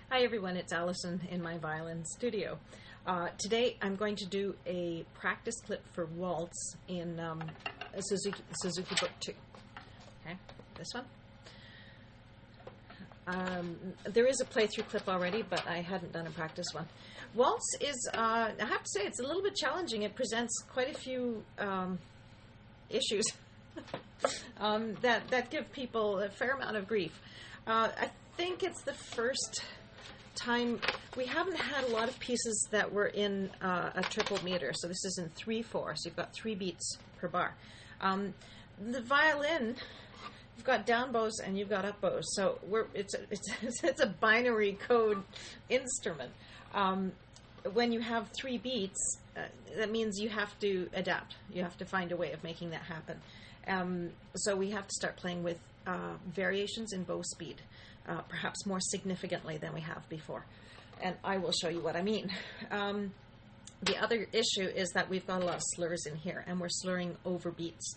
Hi everyone, it's Allison in my violin studio. Today I'm going to do a practice clip for Waltz in a Suzuki Book 2. Okay, this one. There is a playthrough clip already, but I hadn't done a practice one. Waltz is, I have to say, it's a little bit challenging. It presents quite a few issues that give people a fair amount of grief. I think it's the first time we haven't had a lot of pieces that were in a triple meter, so this is in 3/4, so you've got 3 beats per bar. The violin, you've got down bows and you've got up bows, so it's a binary code instrument. When you have 3 beats, that means you have to adapt. You have to find a way of making that happen. So we have to start playing with variations in bow speed, perhaps more significantly than we have before. And I will show you what I mean. The other issue is that we've got a lot of slurs in here, and we're slurring over beats.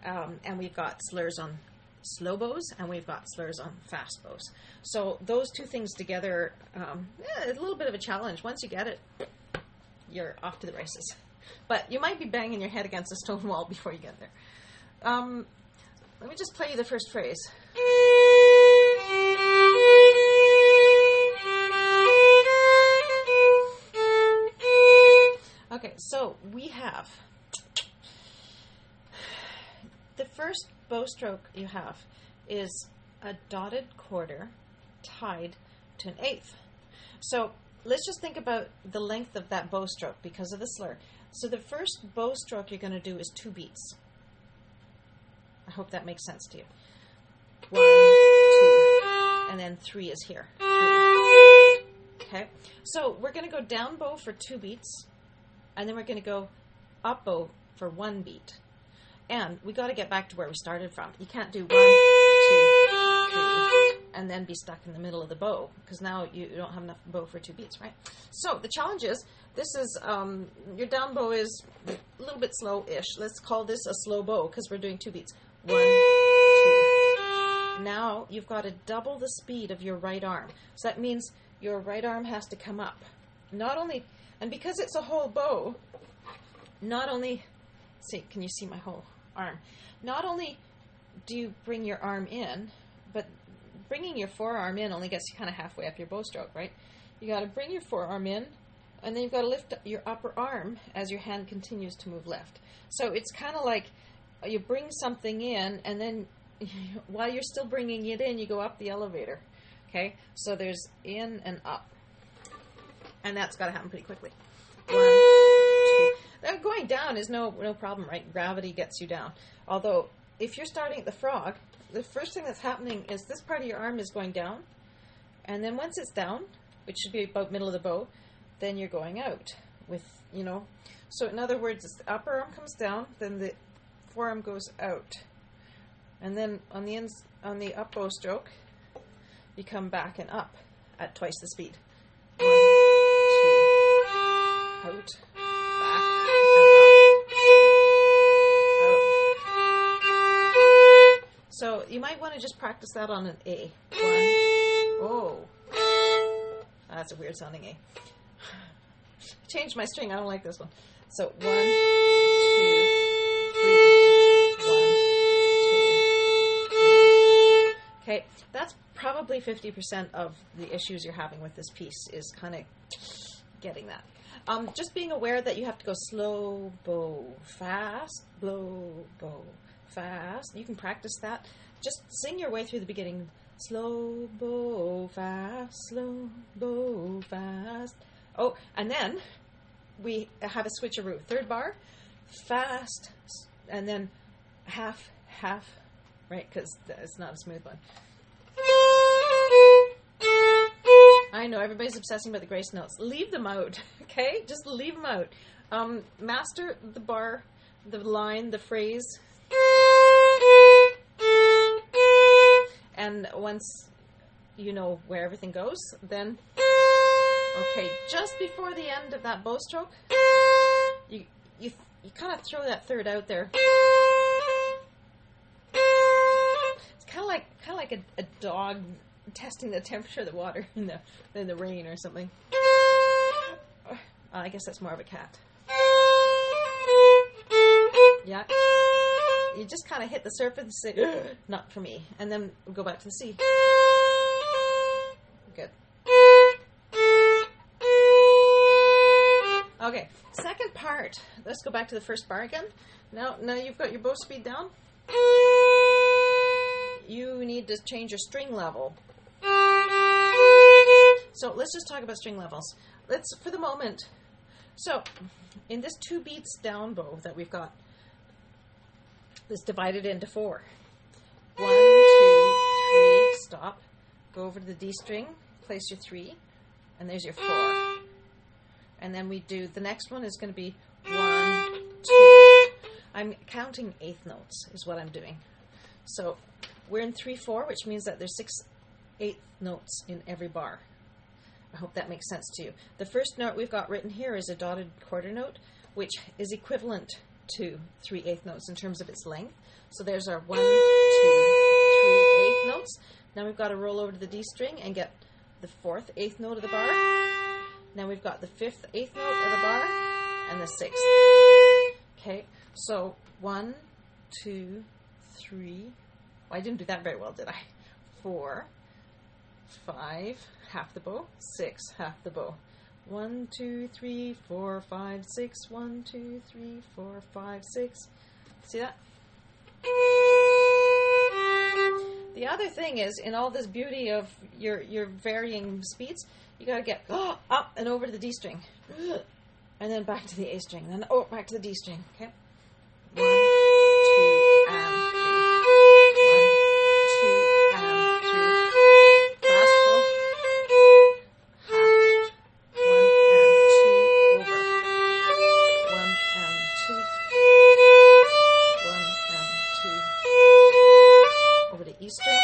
And we've got slurs on slow bows, and we've got slurs on fast bows. So those two things together, it's a little bit of a challenge. Once you get it, you're off to the races. But you might be banging your head against a stone wall before you get there. Let me just play you the first phrase. Okay, so we have the first bow stroke you have is a dotted quarter tied to an eighth. So let's just think about the length of that bow stroke because of the slur. So the first bow stroke you're going to do is 2 beats. I hope that makes sense to you. 1, 2, and then 3 is here. 3. Okay, so we're going to go down bow for 2 beats, and then we're going to go up bow for 1 beat. And we got to get back to where we started from. You can't do 1, 2, 3, and then be stuck in the middle of the bow, because now you don't have enough bow for 2 beats, right? So the challenge is, this is, your down bow is a little bit slow-ish. Let's call this a slow bow, because we're doing 2 beats. 1, 2. Now you've got to double the speed of your right arm. So that means your right arm has to come up. Not only, and because it's a whole bow, not only, see, can you see my whole arm? Not only do you bring your arm in, but bringing your forearm in only gets you kind of halfway up your bow stroke, right? You got to bring your forearm in, and then you've got to lift your upper arm as your hand continues to move left. So it's kind of like you bring something in, and then while you're still bringing it in, you go up the elevator. Okay? So there's in and up. And that's got to happen pretty quickly. 1, 2. Now, going down is no problem, right? Gravity gets you down. Although, if you're starting at the frog, the first thing that's happening is this part of your arm is going down. And then once it's down, which should be about middle of the bow, then you're going out with, So in other words, the upper arm comes down, then the forearm goes out. And then on the up bow stroke, you come back and up at twice the speed. 1, 2, out, back, and up, out. So you might want to just practice that on an A. 1, oh, that's a weird sounding A. Changed my string, I don't like this one. So 1, 2, 3, 1, 2, 3. Okay, that's probably 50% of the issues you're having with this piece, is kind of getting that. Just being aware that you have to go slow, bow, fast, blow, bow, fast. You can practice that. Just sing your way through the beginning. Slow, bow, fast, slow, bow, fast. Oh, and then we have a switcheroo. 3rd bar, fast, and then half, right? Because it's not a smooth one. I know, everybody's obsessing about the grace notes. Leave them out, okay? Just leave them out. Master the bar, the line, the phrase. And once you know where everything goes, then, okay, just before the end of that bow stroke, you kind of throw that 3rd out there. It's kind of like a dog testing the temperature of the water in the rain or something. I guess that's more of a cat. Yeah. You just kind of hit the surface and say, not for me. And then we'll go back to the C. Good. Okay, second part. Let's go back to the first bar again. Now you've got your bow speed down. You need to change your string level. So let's just talk about string levels. Let's, for the moment, so in this 2 beats down bow that we've got, let's divide it into 4. 1, 2, 3, stop. Go over to the D string, place your 3, and there's your 4. And then we do, the next one is going to be 1, 2. I'm counting 8th notes is what I'm doing. So we're in 3/4, which means that there's 6 8th notes in every bar. I hope that makes sense to you. The first note we've got written here is a dotted quarter note, which is equivalent to 3 8th notes in terms of its length. So there's our 1, 2, 3 8th notes. Now we've got to roll over to the D string and get the 4th 8th note of the bar. Now we've got the 5th 8th note of the bar and the 6th. Okay, so 1, 2, 3. Well, I didn't do that very well, did I? 4, 5, half the bow, 6, half the bow. 1, 2, 3, 4, 5, 6. 1, 2, 3, 4, 5, 6. See that? The other thing is, in all this beauty of your varying speeds, you got to get up and over to the D string, and then back to the A string, then back to the D string. Okay. 1, 2, and 3. 1, 2, and 3. Fast bow. Half. 1 and 2 over. 1 and 2. 1 and 2. Over to E string.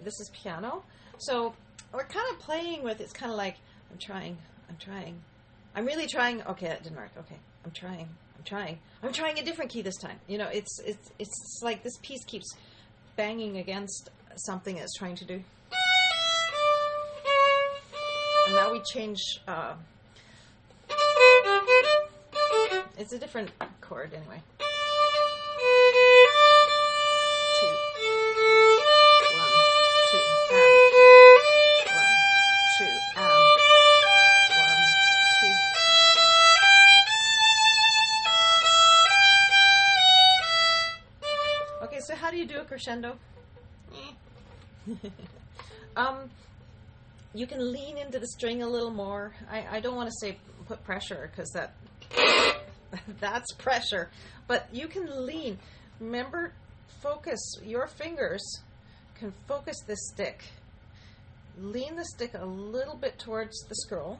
This is piano. So we're kind of playing with, it's kind of like, I'm trying, I'm really trying, okay, that didn't work, okay, I'm trying a different key this time. You know, it's like this piece keeps banging against something it's trying to do. And now we change, it's a different chord anyway. 2, 1, 2, so how do you do a crescendo? You can lean into the string a little more. I don't want to say put pressure, because that's pressure. But you can lean. Remember, focus. Your fingers can focus this stick. Lean the stick a little bit towards the scroll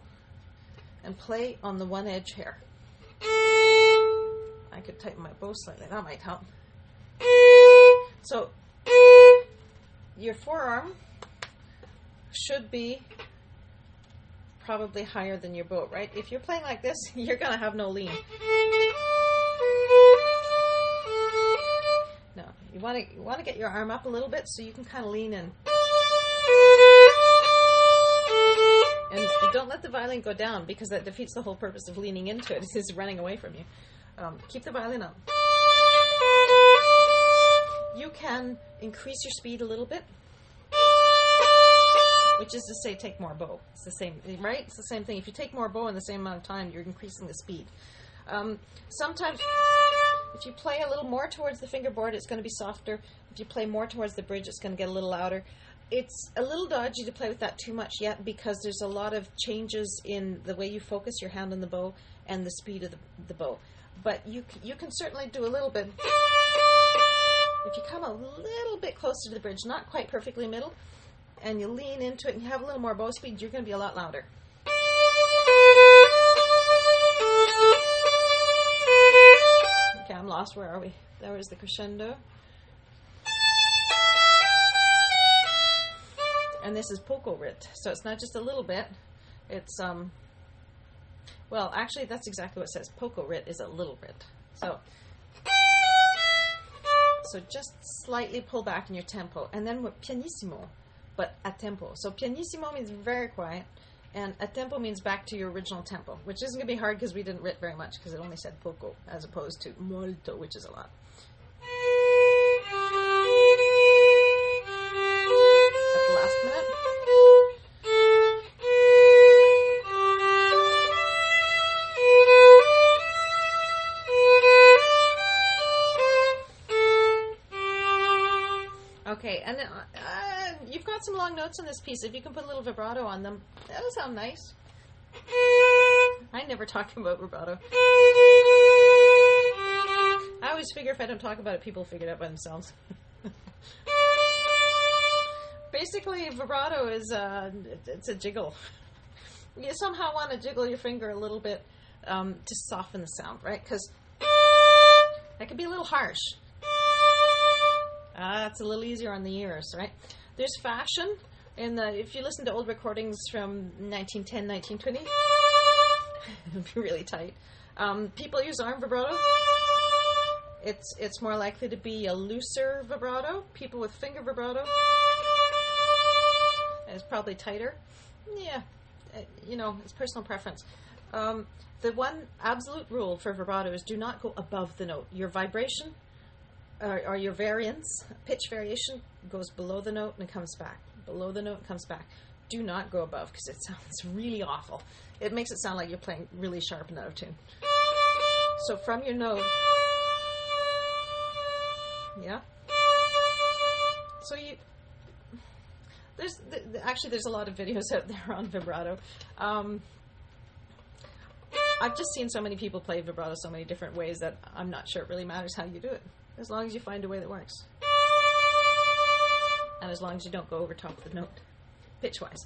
and play on the one edge here. I could tighten my bow slightly. That might help. So your forearm should be probably higher than your bow, right? If you're playing like this, you're going to have no lean. No, you want to get your arm up a little bit so you can kind of lean in. And don't let the violin go down, because that defeats the whole purpose of leaning into it. It's just running away from you. Keep the violin up. You can increase your speed a little bit, which is to say take more bow. It's the same, right? It's the same thing. If you take more bow in the same amount of time, you're increasing the speed. Sometimes if you play a little more towards the fingerboard, it's going to be softer. If you play more towards the bridge, it's going to get a little louder. It's a little dodgy to play with that too much yet, because there's a lot of changes in the way you focus your hand on the bow and the speed of the bow. But you can certainly do a little bit. If you come a little bit closer to the bridge, not quite perfectly middle, and you lean into it and you have a little more bow speed, you're going to be a lot louder. lost. Where are we? There is the crescendo. And this is poco rit. So it's not just a little bit. It's, well, actually, that's exactly what it says. Poco rit is a little rit. So just slightly pull back in your tempo. And then with pianissimo, but a tempo. So pianissimo means very quiet. And a tempo means back to your original tempo, which isn't going to be hard because we didn't rit very much because it only said poco as opposed to molto, which is a lot. At the last minute. Okay, and you've got some long notes on this piece. If you can put a little vibrato on them, that'll sound nice. I never talk about vibrato. I always figure if I don't talk about it, people figure it out by themselves. Basically, vibrato is it's a jiggle. You somehow want to jiggle your finger a little bit to soften the sound, right? Because that could be a little harsh. It's a little easier on the ears, right? There's fashion in the, if you listen to old recordings from 1910, 1920, it'll be really tight. People use arm vibrato. It's more likely to be a looser vibrato. People with finger vibrato, it's probably tighter. Yeah, you know, it's personal preference. The one absolute rule for vibrato is do not go above the note. Your vibration or your variance, pitch variation, goes below the note and comes back. Below the note and comes back. Do not go above because it sounds really awful. It makes it sound like you're playing really sharp and out of tune. So from your note, yeah. So there's a lot of videos out there on vibrato. I've just seen so many people play vibrato so many different ways that I'm not sure it really matters how you do it. As long as you find a way that works. And as long as you don't go over top of the note, pitch-wise.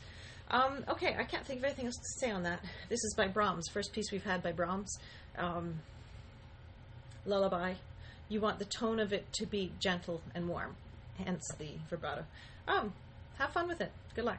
Okay, I can't think of anything else to say on that. This is by Brahms, first piece we've had by Brahms. Lullaby. You want the tone of it to be gentle and warm, hence the vibrato. Have fun with it. Good luck.